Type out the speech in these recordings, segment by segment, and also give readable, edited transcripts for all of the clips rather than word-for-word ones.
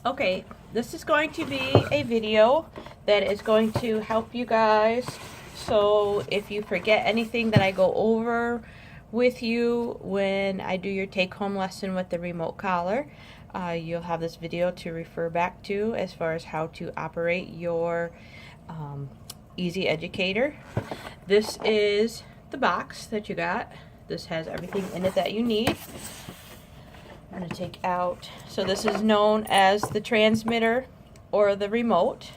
Okay, this is going to be a video that is going to help you guys. So if you forget anything that I go over with you when I do your take-home lesson with the remote collar, you'll have this video to refer back to as far as how to operate your Easy Educator. This is the box that you got. This has everything in it that you need. I'm going to take out, so this is known as the transmitter or the remote.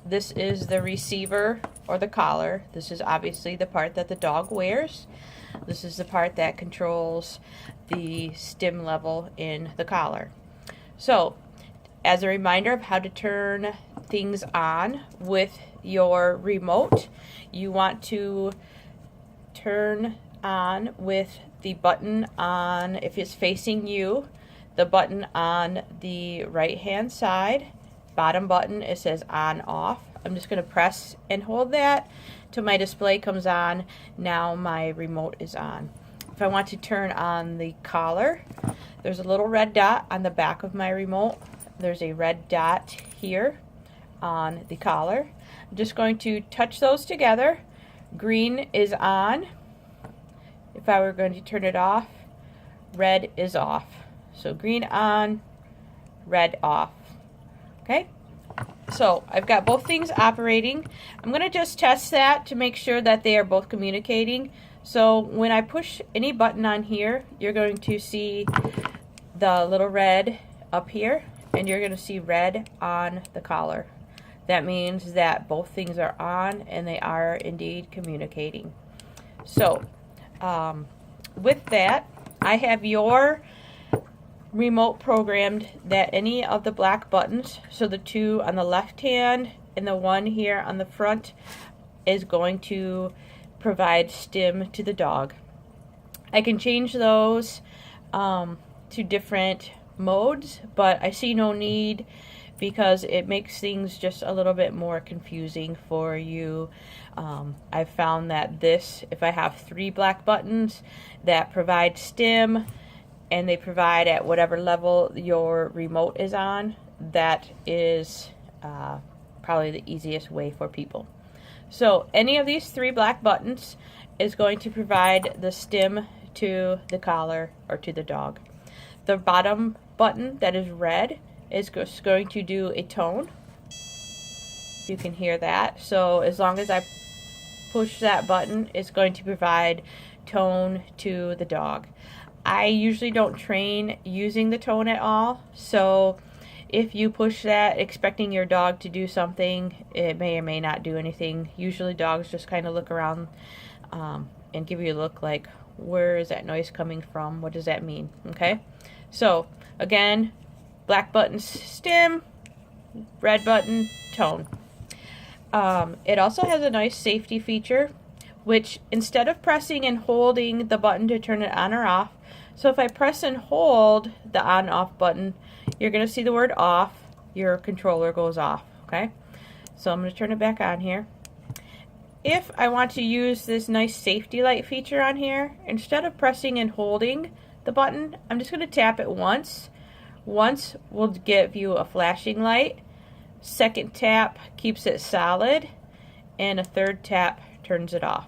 This is the receiver or the collar. This is obviously the part that the dog wears. This is the part that controls the stim level in the collar. So, as a reminder of how to turn things on with your remote, you want to turn on with the button on, if it's facing you, the button on the right hand side, bottom button, it says on off. I'm just going to press and hold that till my display comes on. Now my remote is on. If I want to turn on the collar, there's a little red dot on the back of my remote. There's a red dot here on the collar. I'm just going to touch those together. Green is on. If I were going to turn it off, red is off. So green on, red off. Okay? So I've got both things operating. I'm going to just test that to make sure that they are both communicating. So when I push any button on here, you're going to see the little red up here, and you're going to see red on the collar. That means that both things are on and they are indeed communicating. So with that, I have your remote programmed that any of the black buttons, so the two on the left hand and the one here on the front, is going to provide stim to the dog. I can change those to different modes, but I see no need because it makes things just a little bit more confusing for you. I've found that this, if I have 3 black buttons that provide stim and they provide at whatever level your remote is on, that is probably the easiest way for people. So any of these 3 black buttons is going to provide the stim to the collar or to the dog. The bottom button that is red is going to do a tone. You can hear that. So as long as I push that button, it's going to provide tone to the dog. I usually don't train using the tone at all, so if you push that expecting your dog to do something, it may or may not do anything. Usually dogs just kind of look around and give you a look like, where is that noise coming from? What does that mean? Okay, so again, black button stim, red button tone. It also has a nice safety feature, which instead of pressing and holding the button to turn it on or off, so if I press and hold the on off button, you're going to see the word off, your controller goes off. Okay, so I'm going to turn it back on here. If I want to use this nice safety light feature on here, instead of pressing and holding the button, I'm just going to tap it once. Once will give you a flashing light. Second tap keeps it solid, and a third tap turns it off.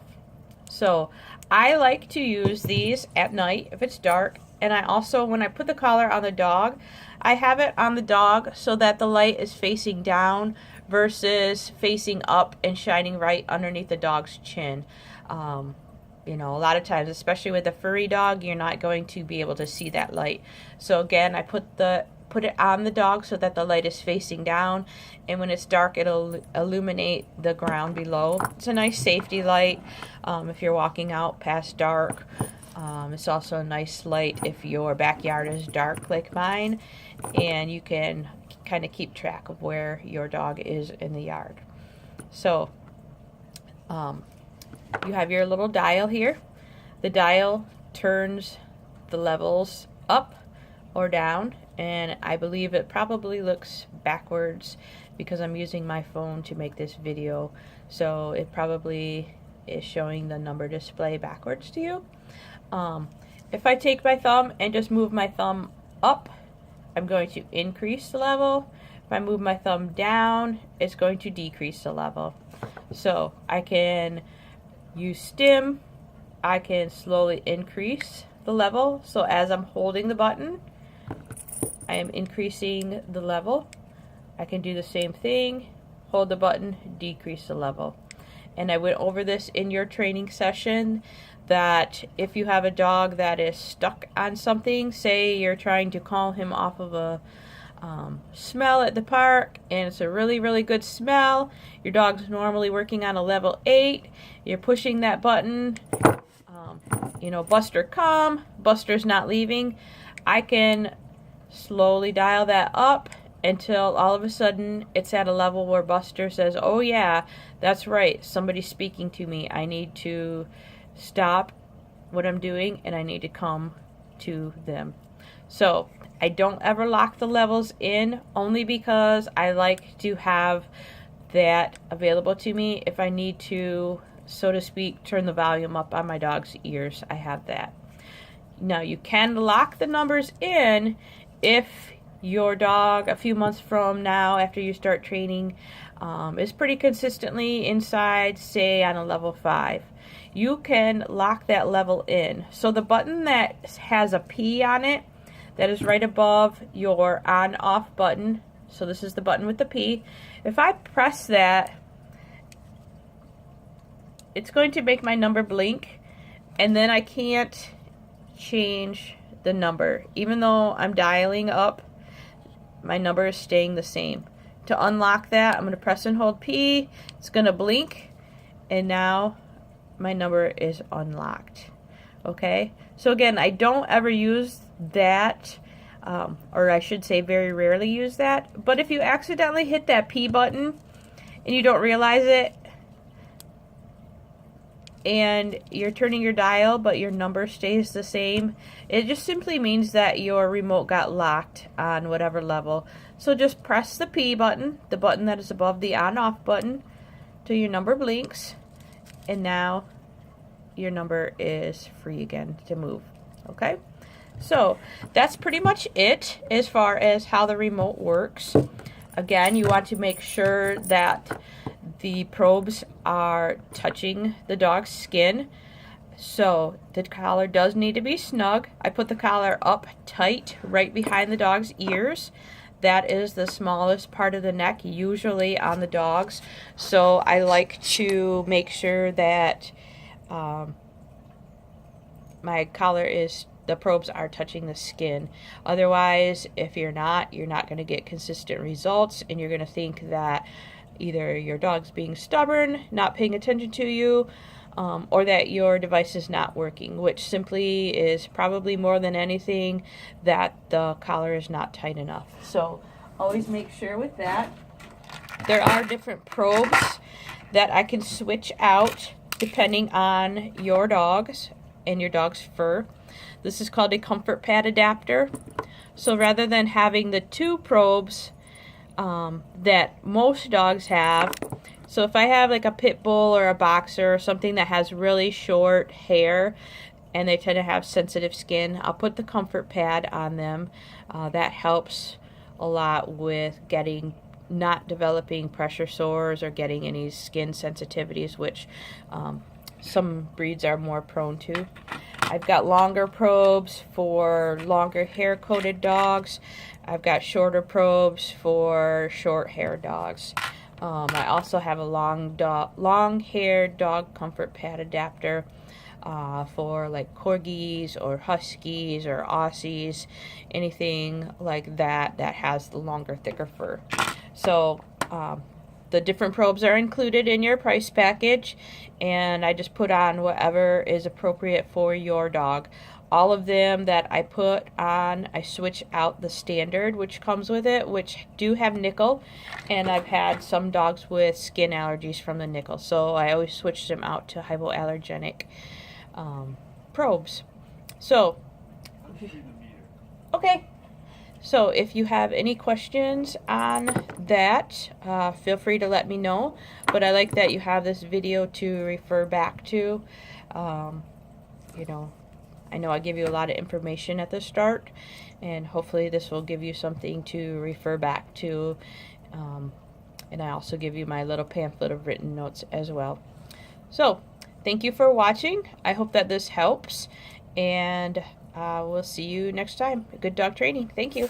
So I like to use these at night if it's dark, and I also, when I put the collar on the dog, I have it on the dog so that the light is facing down versus facing up and shining right underneath the dog's chin. You know, a lot of times, especially with a furry dog, you're not going to be able to see that light. So again, I put it on the dog so that the light is facing down, and when it's dark, it'll illuminate the ground below. It's a nice safety light if you're walking out past dark. It's also a nice light if your backyard is dark like mine, and you can kind of keep track of where your dog is in the yard. So you have your little dial here. The dial turns the levels up or down, and I believe it probably looks backwards because I'm using my phone to make this video, so it probably is showing the number display backwards to you. If I take my thumb and just move my thumb up I'm going to increase the level. If I move my thumb down, it's going to decrease the level. So I can use stim. I can slowly increase the level. So as I'm holding the button, I am increasing the level. I can do the same thing, hold the button, decrease the level. And I went over this in your training session, that if you have a dog that is stuck on something, say you're trying to call him off of a smell at the park, and it's a really, really good smell, your dog's normally working on a level 8, you're pushing that button, you know, Buster come, Buster's not leaving, I can slowly dial that up until all of a sudden it's at a level where Buster says, oh yeah, that's right, somebody's speaking to me, I need to stop what I'm doing and I need to come to them. So I don't ever lock the levels in, only because I like to have that available to me if I need to, so to speak, turn the volume up on my dog's ears. I have that. Now you can lock the numbers in if your dog a few months from now, after you start training, is pretty consistently inside, say on a level 5. You can lock that level in. So the button that has a P on it, that is right above your on-off button, so this is the button with the P, if I press that, it's going to make my number blink, and then I can't change the number. Even though I'm dialing up, my number is staying the same. To unlock that, I'm going to press and hold P, it's going to blink, and now my number is unlocked. Okay, so again, I don't ever use that, or I should say very rarely use that, but if you accidentally hit that P button and you don't realize it, and you're turning your dial but your number stays the same, it just simply means that your remote got locked on whatever level. So just press the P button, the button that is above the on-off button, till your number blinks, and now your number is free again to move. Okay, so that's pretty much it as far as how the remote works. Again, you want to make sure that the probes are touching the dog's skin. So the collar does need to be snug. I put the collar up tight right behind the dog's ears. That is the smallest part of the neck usually on the dogs. So I like to make sure that my collar is, the probes are touching the skin. Otherwise, if you're not going to get consistent results, and you're going to think that either your dog's being stubborn, not paying attention to you, or that your device is not working, which simply is probably more than anything that the collar is not tight enough. So always make sure with that. There are different probes that I can switch out depending on your dogs and your dog's fur. This is called a comfort pad adapter. So rather than having the 2 probes that most dogs have, so if I have like a pit bull or a boxer or something that has really short hair and they tend to have sensitive skin, I'll put the comfort pad on them. That helps a lot with not developing pressure sores or getting any skin sensitivities, which some breeds are more prone to. I've got longer probes for longer hair coated dogs. I've got shorter probes for short hair dogs. I also have a long haired dog comfort pad adapter for like corgis or huskies or Aussies, anything like that that has the longer, thicker fur. So the different probes are included in your price package, and I just put on whatever is appropriate for your dog. All of them that I put on, I switch out the standard, which comes with it, which do have nickel, and I've had some dogs with skin allergies from the nickel, so I always switch them out to hypoallergenic probes. So, okay. So if you have any questions on that, feel free to let me know. But I like that you have this video to refer back to. You know, I know I give you a lot of information at the start, and hopefully this will give you something to refer back to. And I also give you my little pamphlet of written notes as well. So, thank you for watching. I hope that this helps, and we'll see you next time. Good dog training. Thank you.